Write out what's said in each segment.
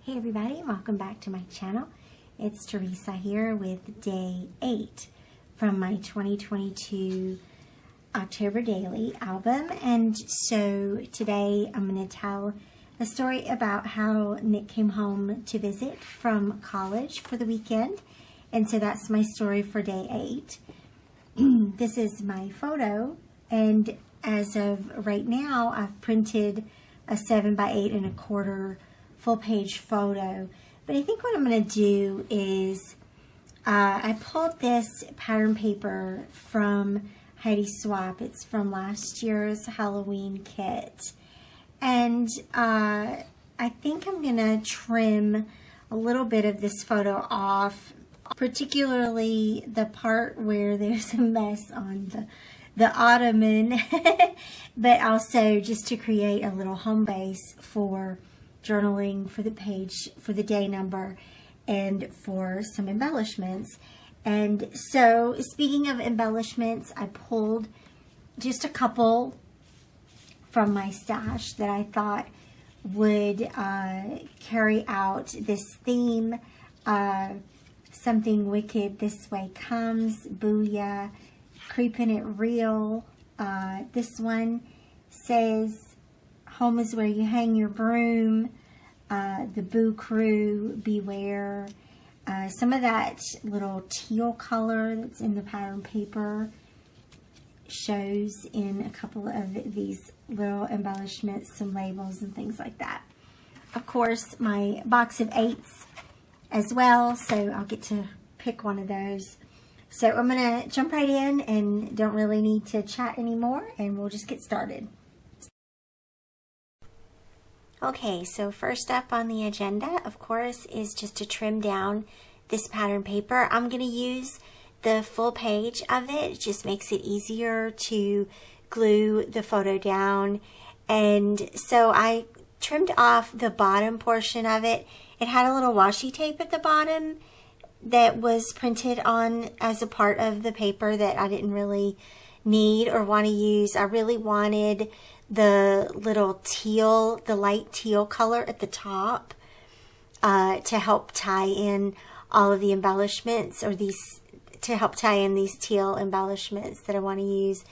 Hey everybody, welcome back to my channel. It's Theresa here with day 8 from my 2022 October Daily album. And so today I'm going to tell a story about how Nick came home to visit from college for the weekend. And so that's my story for day 8. This is my photo, and as of right now I've printed a 7 by 8 1/4 full page photo. But I think what I'm going to do is I pulled this pattern paper from Heidi Swap. It's from last year's Halloween kit, and I think I'm going to trim a little bit of this photo off, particularly the part where there's a mess on the ottoman, but also just to create a little home base for journaling, for the page, for the day number, and for some embellishments. And so, speaking of embellishments, I pulled just a couple from my stash that I thought would carry out this theme. Something wicked this way comes, booyah, creeping it real. This one says, home is where you hang your broom. The Boo Crew, beware. Some of that little teal color that's in the pattern paper shows in a couple of these little embellishments, some labels and things like that. Of course, my box of 8s as well, so I'll get to pick one of those. So I'm going to jump right in and don't really need to chat anymore, and we'll just get started. Okay, so first up on the agenda, of course, is just to trim down this pattern paper. I'm going to use the full page of it. It just makes it easier to glue the photo down. And so I trimmed off the bottom portion of it. It had a little washi tape at the bottom that was printed on as a part of the paper that I didn't really need or want to use. I really wanted the little teal, the light teal color at the top to help tie in all of the embellishments, or to help tie in these teal embellishments that I want to use.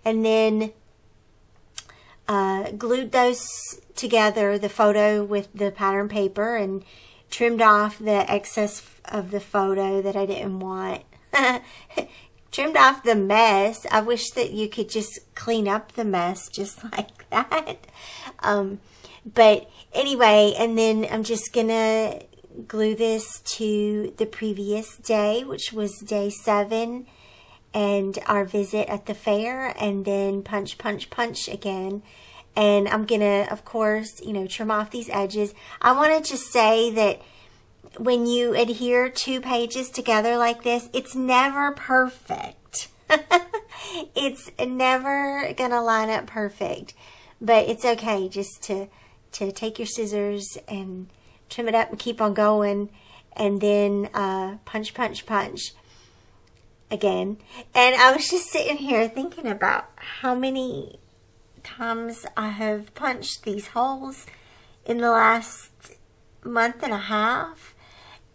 And then glued those together, the photo with the pattern paper, and trimmed off the excess of the photo that I didn't want. Trimmed off the mess. I wish that you could just clean up the mess just like that. But anyway, and then I'm just gonna glue this to the previous day, which was day 7, and our visit at the fair, and then punch, punch, punch again. And I'm gonna, of course, trim off these edges. I want to just say that when you adhere 2 pages together like this, it's never perfect. It's never gonna line up perfect, but it's okay just to take your scissors and trim it up and keep on going, and then punch, punch, punch again. And I was just sitting here thinking about how many times I have punched these holes in the last month and a half.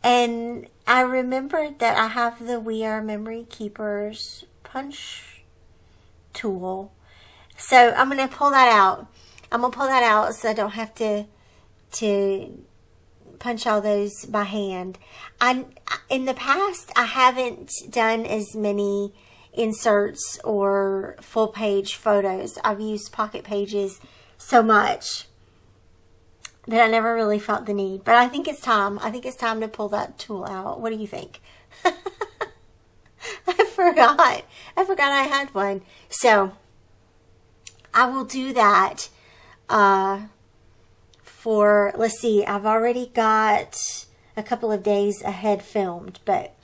And I remembered that I have the We Are Memory Keepers punch tool. So I'm going to pull that out. I'm going to pull that out so I don't have to punch all those by hand. In the past, I haven't done as many inserts or full page photos. I've used pocket pages so much that I never really felt the need. But I think it's time. I think it's time to pull that tool out. What do you think? I forgot I had one. So I will do that for, let's see, I've already got a couple of days ahead filmed, but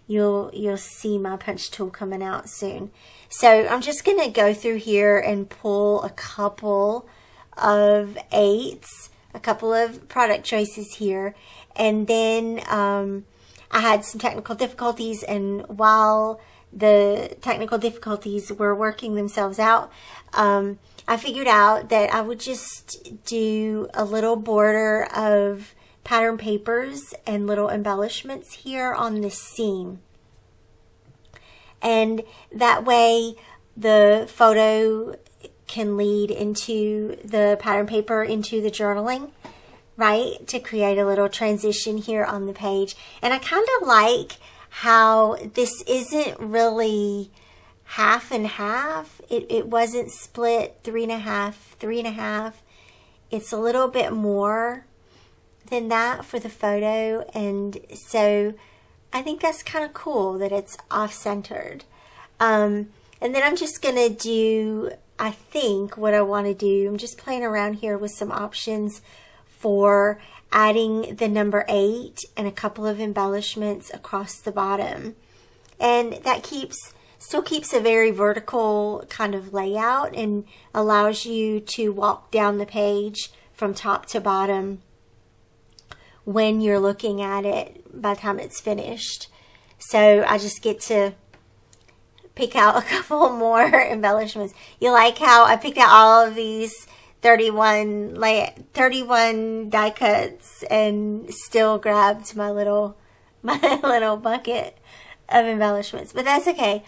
you'll see my punch tool coming out soon. So I'm just going to go through here and pull a couple of 8s. A couple of product choices here, and then I had some technical difficulties, and while the technical difficulties were working themselves out, I figured out that I would just do a little border of pattern papers and little embellishments here on this seam. And that way the photo can lead into the pattern paper, into the journaling, right? To create a little transition here on the page. And I kind of like how this isn't really half and half. It wasn't split 3.5, 3.5. It's a little bit more than that for the photo. And so I think that's kind of cool that it's off-centered. And then I'm just going to do, I think what I want to do, I'm just playing around here with some options for adding the number 8 and a couple of embellishments across the bottom. And that still keeps a very vertical kind of layout and allows you to walk down the page from top to bottom when you're looking at it by the time it's finished. So I just get to pick out a couple more embellishments. You like how I picked out all of these 31 die cuts and still grabbed my little bucket of embellishments. But that's okay.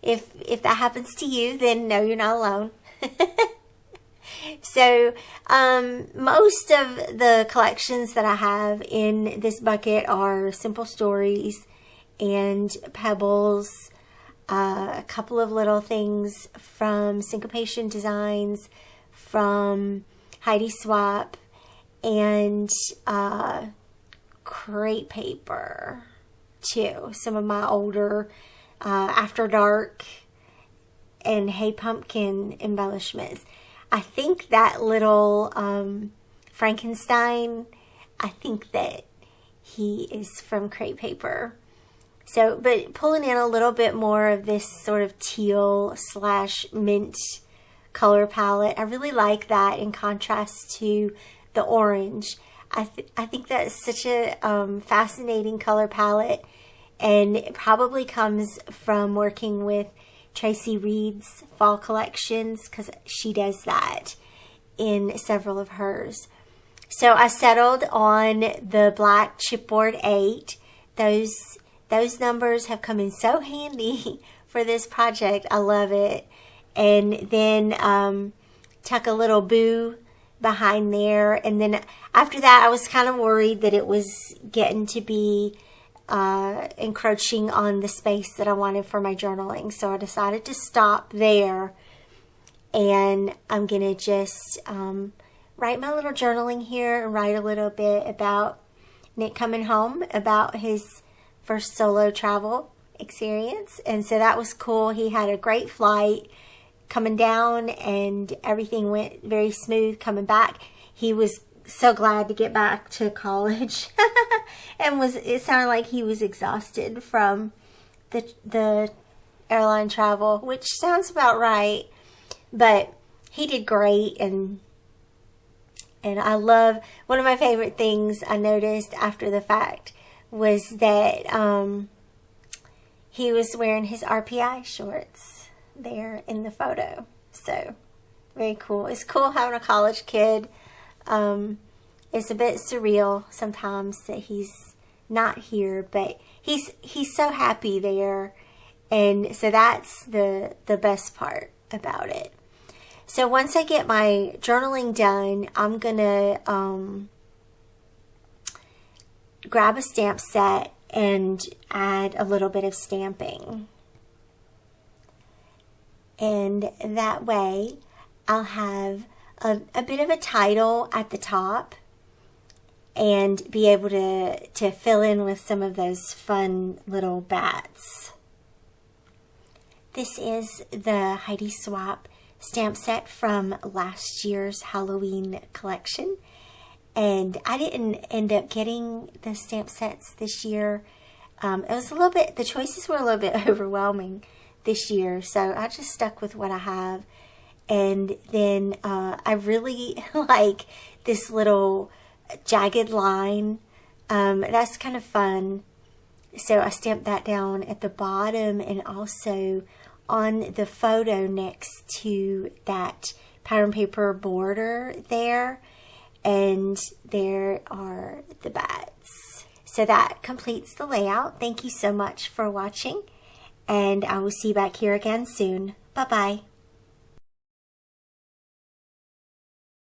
If that happens to you, then no, you're not alone. So most of the collections that I have in this bucket are Simple Stories and Pebbles, a couple of little things from Syncopation Designs, from Heidi Swap, and Crepe Paper too. Some of my older After Dark and Hey Pumpkin embellishments. I think that little Frankenstein, I think that he is from Crepe Paper. So, but pulling in a little bit more of this sort of teal / mint color palette. I really like that in contrast to the orange. I think that's such a fascinating color palette, and it probably comes from working with Tracy Reed's fall collections, because she does that in several of hers. So I settled on the black chipboard 8. Those numbers have come in so handy for this project. I love it. And then tuck a little boo behind there. And then after that, I was kind of worried that it was getting to be encroaching on the space that I wanted for my journaling. So I decided to stop there. And I'm going to just write my little journaling here and write a little bit about Nick coming home, about his first solo travel experience. And so that was cool. He had a great flight coming down and everything went very smooth coming back. He was so glad to get back to college and it sounded like he was exhausted from the airline travel, which sounds about right. But he did great, and I love, one of my favorite things I noticed after the fact was that he was wearing his RPI shorts there in the photo. So very cool. It's cool having a college kid. It's a bit surreal sometimes that he's not here, but he's so happy there, and so that's the best part about it. So once I get my journaling done, I'm gonna grab a stamp set and add a little bit of stamping, and that way I'll have a bit of a title at the top and be able to fill in with some of those fun little bats. This is the Heidi Swap stamp set from last year's Halloween collection, and I didn't end up getting the stamp sets this year. It was a little bit, the choices were a little bit overwhelming this year, so I just stuck with what I have. And then I really like this little jagged line. That's kind of fun. So I stamped that down at the bottom and also on the photo next to that pattern paper border there. and there are the bats. So that completes the layout. Thank you so much for watching, and I will see you back here again soon. Bye-bye.